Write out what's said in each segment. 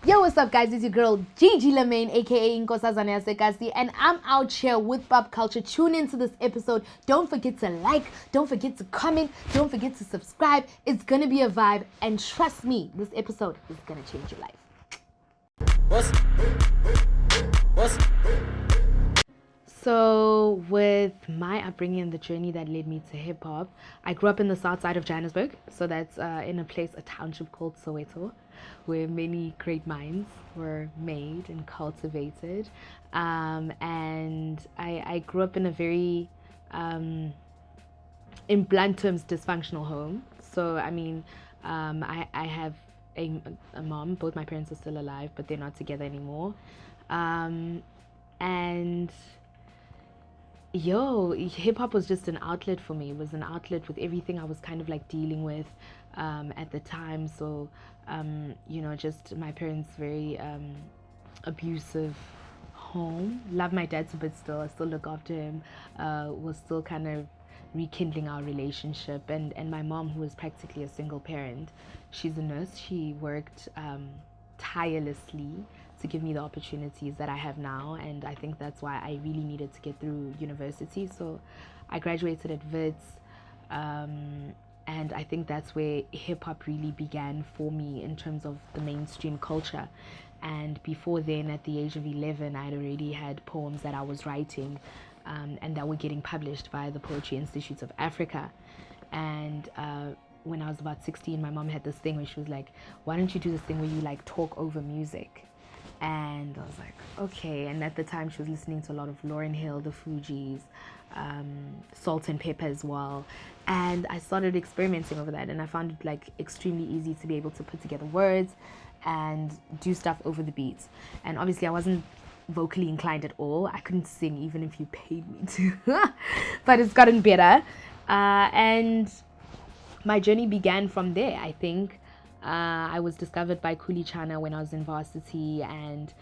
Yo, what's up guys, it's your girl Gigi LaMayne aka Nkosazana Yasekasi, and I'm out here with pop culture. Tune into this episode. Don't forget to like, don't forget to comment, don't forget to subscribe. It's gonna be a vibe, and trust me, this episode is gonna change your life. So with my upbringing and the journey that led me to hip-hop, I grew up in the south side of Johannesburg. So that's in a township called Soweto, where many great minds were made and cultivated. And I grew up in a very, in blunt terms, dysfunctional home. So, I mean, I have a mom. Both my parents are still alive, but they're not together anymore. And hip-hop was just an outlet for me. It was an outlet with everything I was kind of like dealing with at the time. So just my parents' very abusive home. Love my dad a bit still. I still look after him. Was still kind of rekindling our relationship. And my mom, who was practically a single parent, she's a nurse. She worked tirelessly to give me the opportunities that I have now, and I think that's why I really needed to get through university. So I graduated at Wits, and I think that's where hip-hop really began for me in terms of the mainstream culture. And before then, at the age of 11, I'd already had poems that I was writing and that were getting published by the Poetry Institute of Africa. And when I was about 16, my mom had this thing where she was like, why don't you do this thing where you like talk over music? And I was like, okay. And at the time she was listening to a lot of Lauryn Hill, the Fugees, Salt and Pepper as well. And I started experimenting over that, and I found it like extremely easy to be able to put together words and do stuff over the beats. And obviously I wasn't vocally inclined at all. I couldn't sing even if you paid me to, but it's gotten better. And my journey began from there, I think. I was discovered by Kuli Chana when I was in varsity, and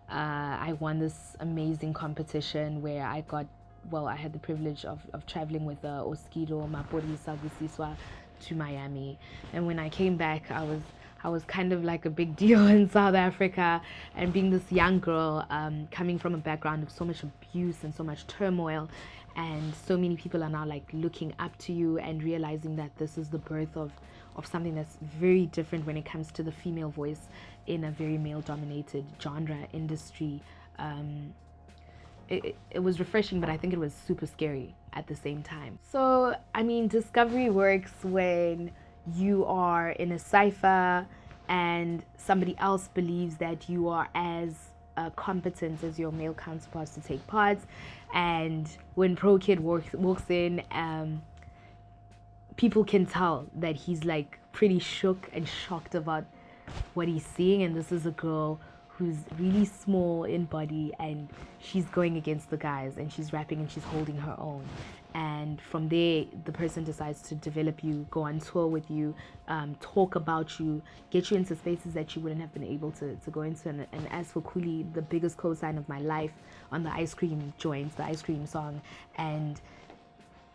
I won this amazing competition where I had the privilege of traveling with Oskido, Maporisa, Gusiswa to Miami. And when I came back, I was kind of like a big deal in South Africa, and being this young girl coming from a background of so much abuse and so much turmoil, and so many people are now like looking up to you and realizing that this is the birth of something that's very different when it comes to the female voice in a very male-dominated genre industry. It was refreshing, but I think it was super scary at the same time. So, I mean, discovery works when you are in a cipher and somebody else believes that you are as competent as your male counterparts to take parts. And when Pro Kid walks in, people can tell that he's like pretty shook and shocked about what he's seeing. And this is a girl who's really small in body, and she's going against the guys, and she's rapping and she's holding her own. And from there, the person decides to develop you, go on tour with you, talk about you, get you into spaces that you wouldn't have been able to go into. And as for Kuli, the biggest co-sign of my life on the Ice Cream joints, the Ice Cream song, and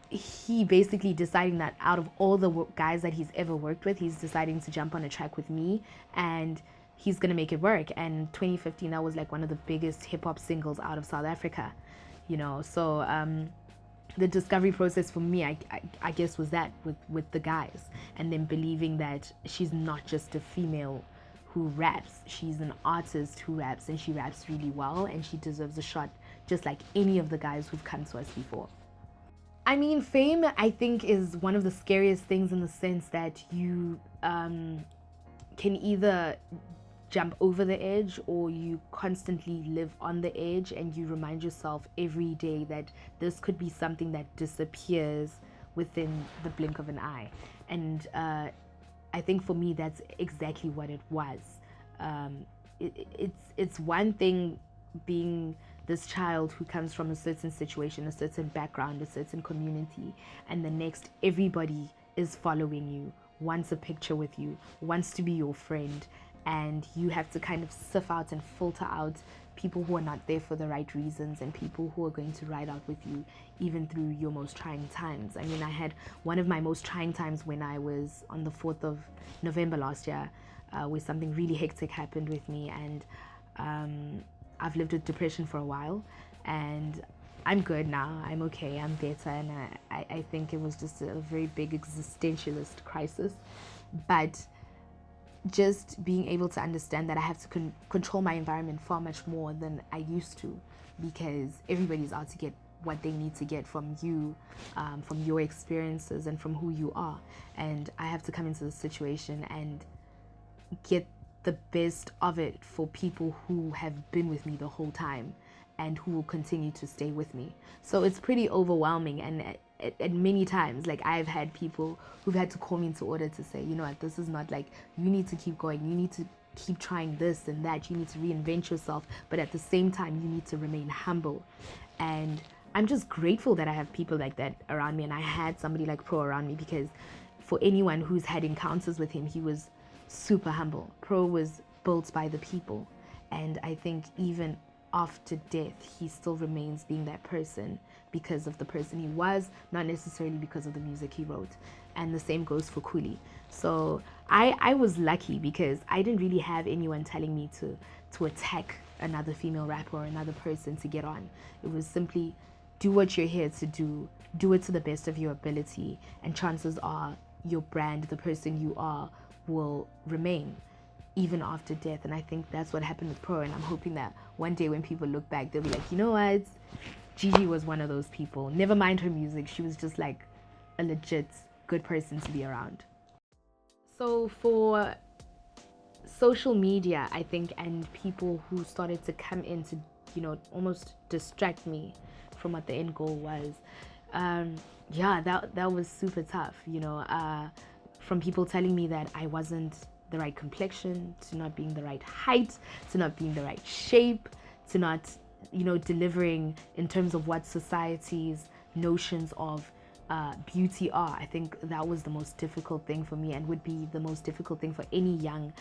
he basically deciding that out of all the guys that he's ever worked with, he's deciding to jump on a track with me, and he's gonna make it work. And 2015, that was like one of the biggest hip-hop singles out of South Africa, so the discovery process for me, I guess, was that with the guys, and then believing that she's not just a female who raps, she's an artist who raps, and she raps really well, and she deserves a shot just like any of the guys who've come to us before. I mean, fame, I think, is one of the scariest things in the sense that you can either jump over the edge, or you constantly live on the edge, and you remind yourself every day that this could be something that disappears within the blink of an eye. And I think for me, that's exactly what it was. It's one thing being this child who comes from a certain situation, a certain background, a certain community, and the next, everybody is following you, wants a picture with you, wants to be your friend, and you have to kind of sift out and filter out people who are not there for the right reasons, and people who are going to ride out with you even through your most trying times. I mean, I had one of my most trying times when I was on the 4th of November last year. where something really hectic happened with me, and I've lived with depression for a while, and I'm good now. I'm okay. I'm better, and I think it was just a very big existentialist crisis. But just being able to understand that I have to control my environment far much more than I used to, because everybody's out to get what they need to get from you, from your experiences and from who you are. And I have to come into the situation and get the best of it for people who have been with me the whole time and who will continue to stay with me. So it's pretty overwhelming, and at many times, like, I've had people who've had to call me into order to say, you know what, this is not, like, you need to keep going, you need to keep trying this and that, you need to reinvent yourself, but at the same time you need to remain humble. And I'm just grateful that I have people like that around me, and I had somebody like Pro around me, because for anyone who's had encounters with him, he was super humble. Pro was built by the people, and I think even after death, he still remains being that person because of the person he was, not necessarily because of the music he wrote. And the same goes for Khuli. So I was lucky because I didn't really have anyone telling me to attack another female rapper or another person to get on. It was simply, do what you're here to do it to the best of your ability, and chances are your brand, the person you are, will remain even after death. And I think that's what happened with Pro, and I'm hoping that one day when people look back, they'll be like, you know what, Gigi was one of those people. Never mind her music, she was just like a legit good person to be around. So for social media, I think, and people who started to come in to, you know, almost distract me from what the end goal was, yeah, that was super tough, you know, from people telling me that I wasn't the right complexion, to not being the right height, to not being the right shape, to not, you know, delivering in terms of what society's notions of beauty are. I think that was the most difficult thing for me, and would be the most difficult thing for any young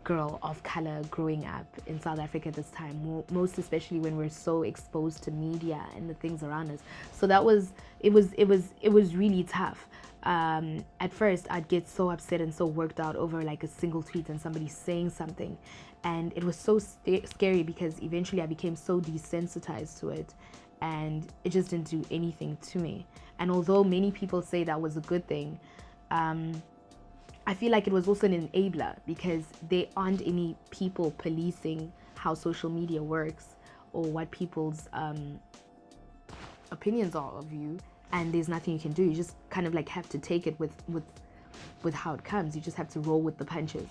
girl of color growing up in South Africa at this time, most especially when we're so exposed to media and the things around us. So that was, it was really tough. At first I'd get so upset and so worked out over like a single tweet and somebody saying something, and it was so scary because eventually I became so desensitized to it, and it just didn't do anything to me. And although many people say that was a good thing, I feel like it was also an enabler, because there aren't any people policing how social media works or what people's opinions are of you, and there's nothing you can do. You just kind of like have to take it with how it comes. You just have to roll with the punches.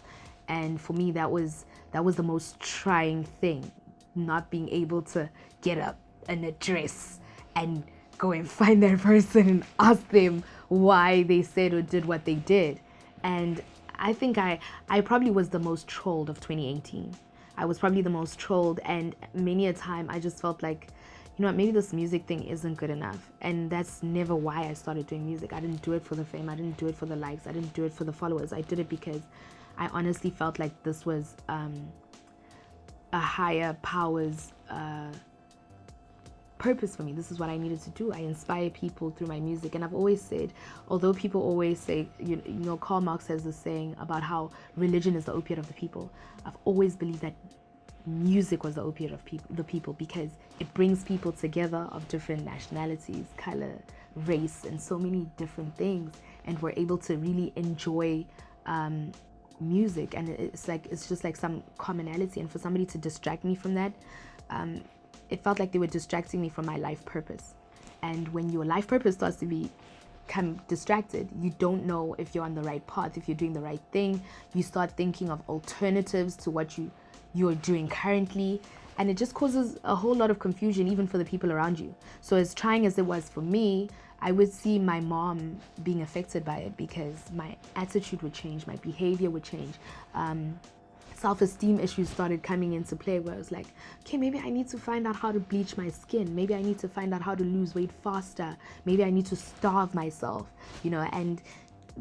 And for me, that was the most trying thing, not being able to get up an address and go and find that person and ask them why they said or did what they did. And I think I probably was the most trolled of 2018. I was probably the most trolled, and many a time I just felt like, you know what, maybe this music thing isn't good enough. And that's never why I started doing music. I didn't do it for the fame, I didn't do it for the likes, I didn't do it for the followers. I did it because I honestly felt like this was a higher power's purpose for me. This is what I needed to do. I inspire people through my music. And I've always said, although people always say, you know, Karl Marx has this saying about how religion is the opiate of the people, I've always believed that music was the opiate of the people, because it brings people together of different nationalities, color, race, and so many different things, and we're able to really enjoy music, and it's just like some commonality. And for somebody to distract me from that, it felt like they were distracting me from my life purpose. And when your life purpose starts to become distracted, you don't know if you're on the right path, if you're doing the right thing. You start thinking of alternatives to what you're doing currently, and it just causes a whole lot of confusion even for the people around you. So as trying as it was for me, I would see my mom being affected by it, because my attitude would change, my behavior would change. Self-esteem issues started coming into play, where I was like, okay, maybe I need to find out how to bleach my skin. Maybe I need to find out how to lose weight faster. Maybe I need to starve myself, you know. And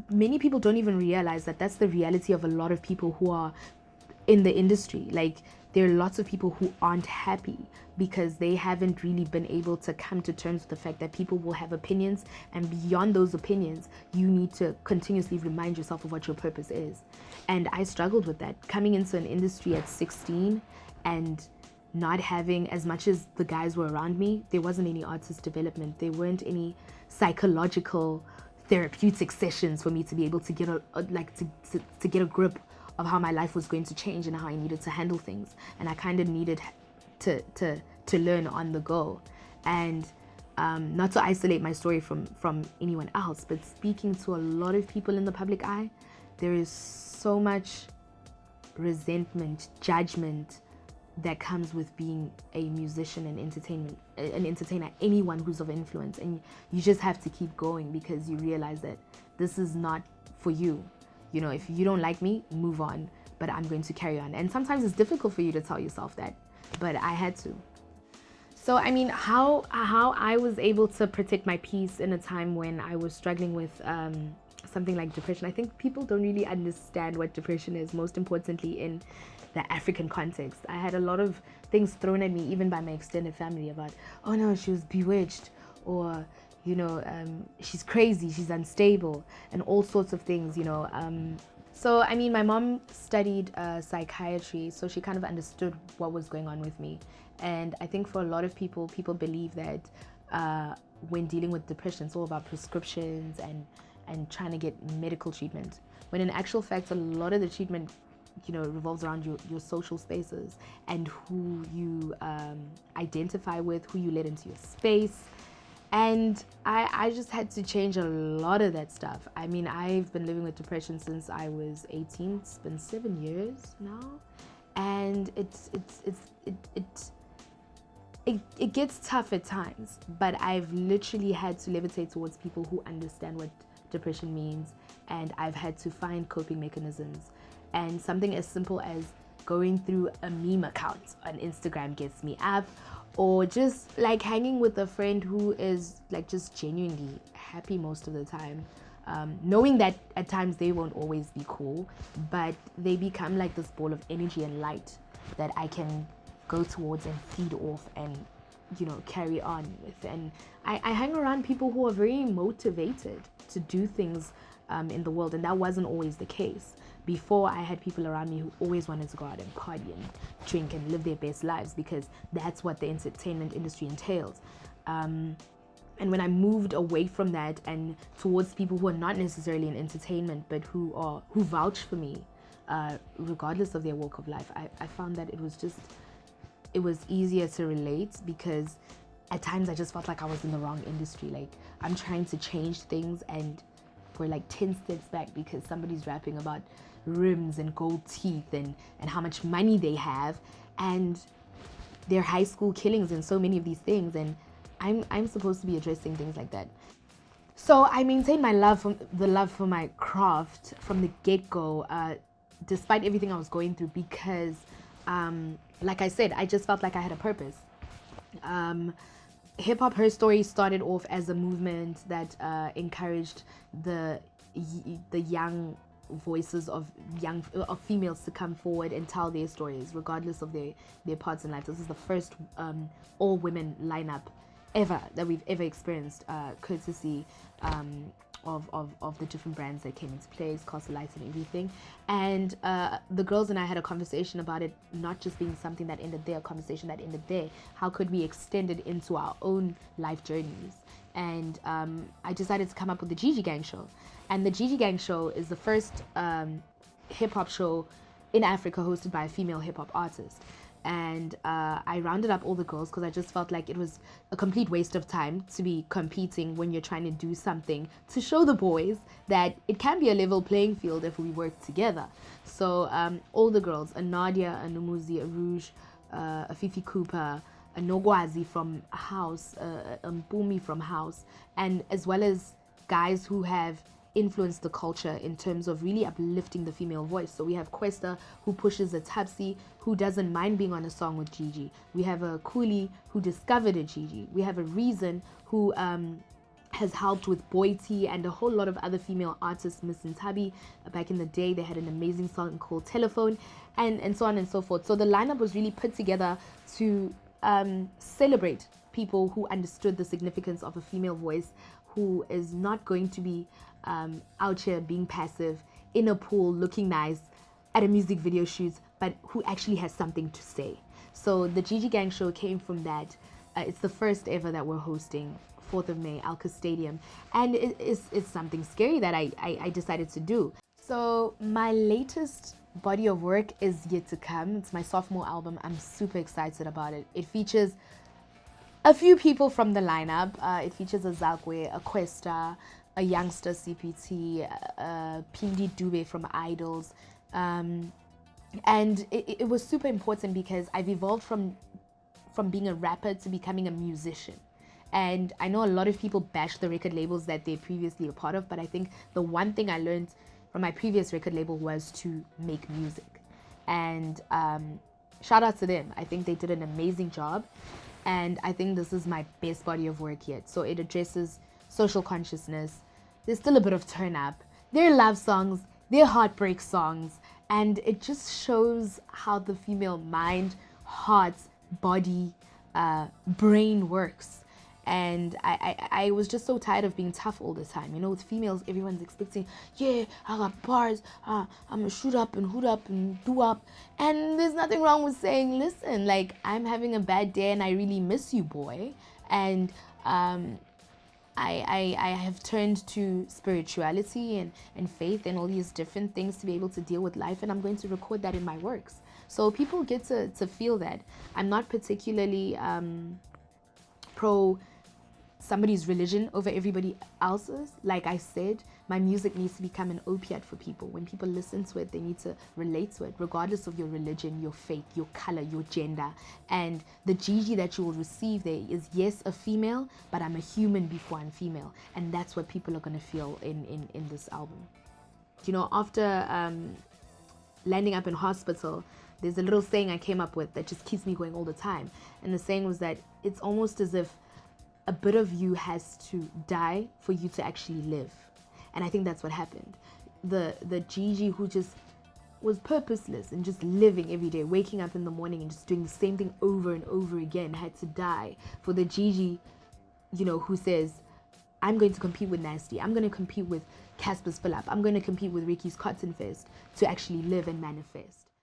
many people don't even realize that that's the reality of a lot of people who are in the industry. Like, there are lots of people who aren't happy because they haven't really been able to come to terms with the fact that people will have opinions, and beyond those opinions, you need to continuously remind yourself of what your purpose is. And I struggled with that, coming into an industry at 16 and not having, as much as the guys were around me, there wasn't any artist development. There weren't any psychological therapeutic sessions for me to be able to get to get a grip of how my life was going to change and how I needed to handle things. And I kind of needed to learn on the go. And not to isolate my story from anyone else, but speaking to a lot of people in the public eye, there is so much resentment, judgment that comes with being a musician and an entertainer, anyone who's of influence. And you just have to keep going because you realize that this is not for you. You know, if you don't like me, move on, but I'm going to carry on. And sometimes it's difficult for you to tell yourself that, but I had to. So, I mean, how I was able to protect my peace in a time when I was struggling with something like depression. I think people don't really understand what depression is, most importantly in the African context. I had a lot of things thrown at me, even by my extended family, about, oh no, she was bewitched, or, you know, she's crazy, she's unstable, and all sorts of things, you know. So, I mean, my mom studied psychiatry, so she kind of understood what was going on with me. And I think for a lot of people believe that when dealing with depression, it's all about prescriptions and trying to get medical treatment. When in actual fact, a lot of the treatment, you know, revolves around your social spaces and who you identify with, who you let into your space. And I just had to change a lot of that stuff. I mean, I've been living with depression since I was 18. It's been 7 years now, and it gets tough at times. But I've literally had to levitate towards people who understand what depression means, and I've had to find coping mechanisms. And something as simple as going through a meme account on Instagram gets me up, or just like hanging with a friend who is like just genuinely happy most of the time, knowing that at times they won't always be cool, but they become like this ball of energy and light that I can go towards and feed off and, you know, carry on with. And I hang around people who are very motivated to do things in the world, and that wasn't always the case. Before, I had people around me who always wanted to go out and party and drink and live their best lives because that's what the entertainment industry entails. And when I moved away from that and towards people who are not necessarily in entertainment but who vouch for me, regardless of their walk of life, I found that it was easier to relate, because at times I just felt like I was in the wrong industry. Like, I'm trying to change things and we're like 10 steps back because somebody's rapping about rims and gold teeth and how much money they have, and their high school killings and so many of these things, and I'm supposed to be addressing things like that. So I maintained my love for my craft from the get-go, despite everything I was going through, because like I said, I just felt like I had a purpose. Hip-hop Her Story started off as a movement that encouraged the young voices of females to come forward and tell their stories, regardless of their parts in life. This is the first all-women lineup ever that we've ever experienced, courtesy of the different brands that came into place, Castle Lights and everything. And the girls and I had a conversation about it not just being something that ended there, a conversation that ended there. How could we extend it into our own life journeys? And I decided to come up with the Gigi Gang Show. And the Gigi Gang Show is the first hip-hop show in Africa hosted by a female hip-hop artist. And I rounded up all the girls because I just felt like it was a complete waste of time to be competing when you're trying to do something to show the boys that it can be a level playing field if we work together. So all the girls, a Nadia, a Numuzi, a Rouge, a Fifi Cooper, a Nogwazi from House, a Mpumi from House, and as well as guys who have influenced the culture in terms of really uplifting the female voice. So we have Questa, who pushes a Tapsi, who doesn't mind being on a song with Gigi. We have a Kuli, who discovered a Gigi. We have a Reason, who has helped with Boyz and a whole lot of other female artists. Miss Ntabi, back in the day, they had an amazing song called Telephone, and so on and so forth. So the lineup was really put together to celebrate people who understood the significance of a female voice, who is not going to be out here being passive in a pool looking nice at a music video shoot, but who actually has something to say. So the Gigi Gang show came from that. It's the first ever that we're hosting, 4th of May, Alka Stadium, and it's something scary that I decided to do. So my latest body of work is yet to come. It's my sophomore album. I'm super excited about it. It features a few people from the lineup. It features a Zalkwe, a Questa, a youngster CPT, Pindi Dube from Idols, and it was super important because I've evolved from being a rapper to becoming a musician. And I know a lot of people bash the record labels that they're previously a part of, but I think the one thing I learned from my previous record label was to make music. And shout out to them. I think they did an amazing job. And I think this is my best body of work yet. So it addresses social consciousness. There's still a bit of turn up. There are love songs, there are heartbreak songs. And it just shows how the female mind, heart, body, brain works. And I was just so tired of being tough all the time. You know, with females, everyone's expecting, yeah, I got bars, I'm gonna shoot up and hoot up and do up. And there's nothing wrong with saying, listen, like, I'm having a bad day and I really miss you, boy. And I have turned to spirituality and faith and all these different things to be able to deal with life, and I'm going to record that in my works. So people get to feel that. I'm not particularly pro somebody's religion over everybody else's. Like I said, my music needs to become an opiate for people. When people listen to it, they need to relate to it, regardless of your religion, your faith, your color, your gender. And the Gigi that you will receive there is, yes, a female, but I'm a human before I'm female. And that's what people are going to feel in this album. You know, after landing up in hospital, there's a little saying I came up with that just keeps me going all the time. And the saying was that it's almost as if a bit of you has to die for you to actually live. And I think that's what happened. The Gigi who just was purposeless and just living every day, waking up in the morning and just doing the same thing over and over again, had to die for the Gigi, you know, who says, I'm going to compete with Nasty, I'm going to compete with Casper's Fill Up, I'm going to compete with Ricky's Cotton Fest to actually live and manifest.